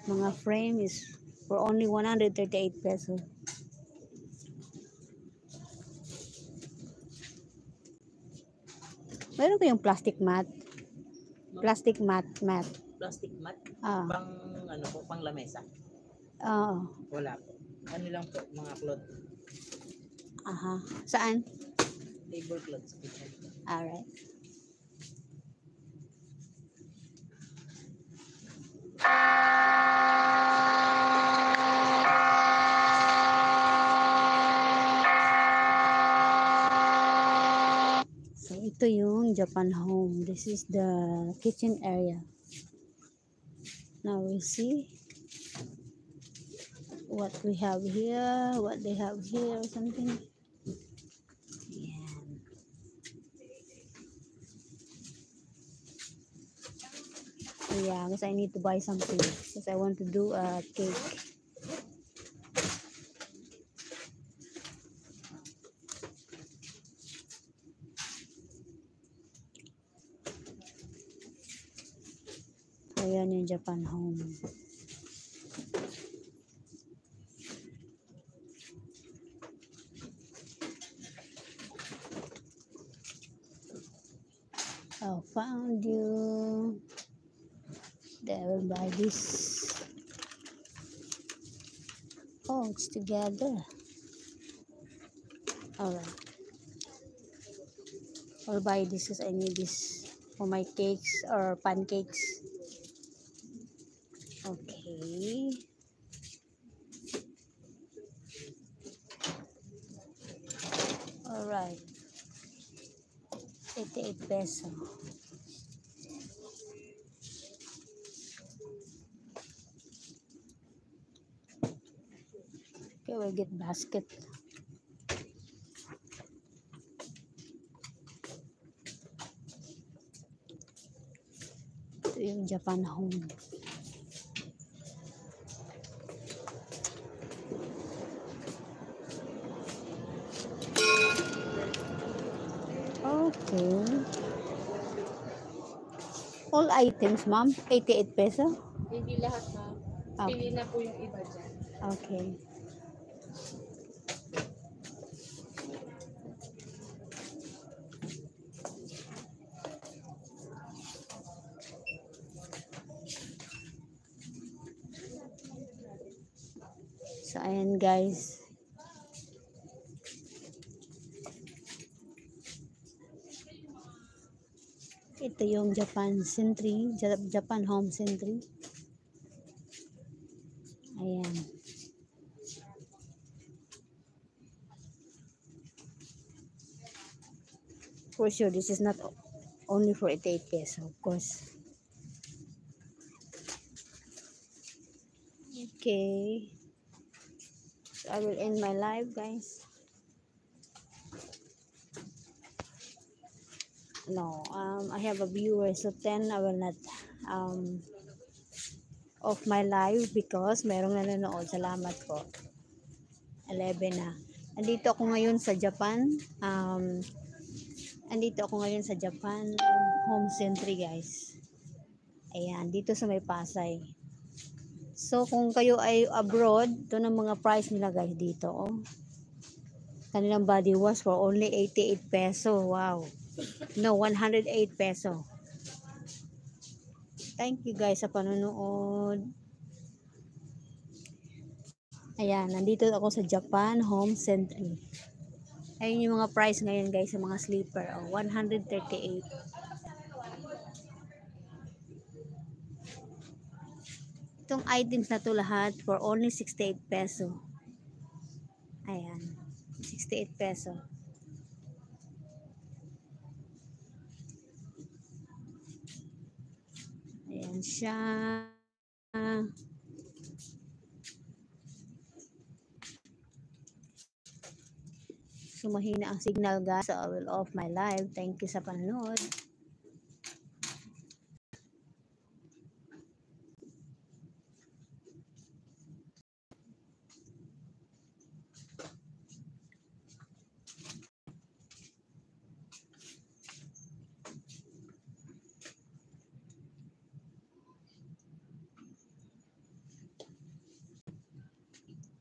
Mga frame is for only 138 pesos. Meron ko yung plastic mat. Plastic mat. Plastic mat? Ah. Pang ano po, pang lamesa? Oo. Wala po. Ano lang po, mga cloth. Aha. Saan? Table cloth sa kitchen. Alright. So, ito yung Japan Home. This is the kitchen area. Now we see what we have here, what they have here, or something. Ayan. So yeah, because I need to buy something because I want to do a cake. Ayan yung Japan Home. Oh, found you. They will buy this. Oh, it's together. Alright. I'll buy this because I need this for my cakes or pancakes. Okay. Alright. 88 peso. Okay, we'll get basket. Ito yung Japan Home. Okay. All items, ma'am, 88 peso? Hindi lahat na. Pili na po yung iba dyan. Okay. So, ayan guys. Ito yung Japan Sentry, Japan Home Sentry. Ayan. For sure, this is not only for 88 peso, of course. Okay. So, I will end my live, guys. No, I have a viewer, so 10 I will not off my live because merong nanonood. Salamat po. 11 na. Andito ako ngayon sa Japan. Andito ako ngayon sa Japan Home Sentry, guys. Ayan, dito sa may Pasay. So, kung kayo ay abroad, ito ng mga price nila, guys, dito. Oh. Kanilang body wash for only 88 peso. Wow. No, 108 peso. Thank you, guys, sa panonood. Ayan, nandito ako sa Japan Home Sentry. Ayun yung mga price ngayon, guys, sa mga sleeper. Oh, 138. Itong items na to lahat for only 68 peso. Ayan, 68 peso. Ayan siya. So, mahina ang signal, guys. So, I will off my live. Thank you sa panonood.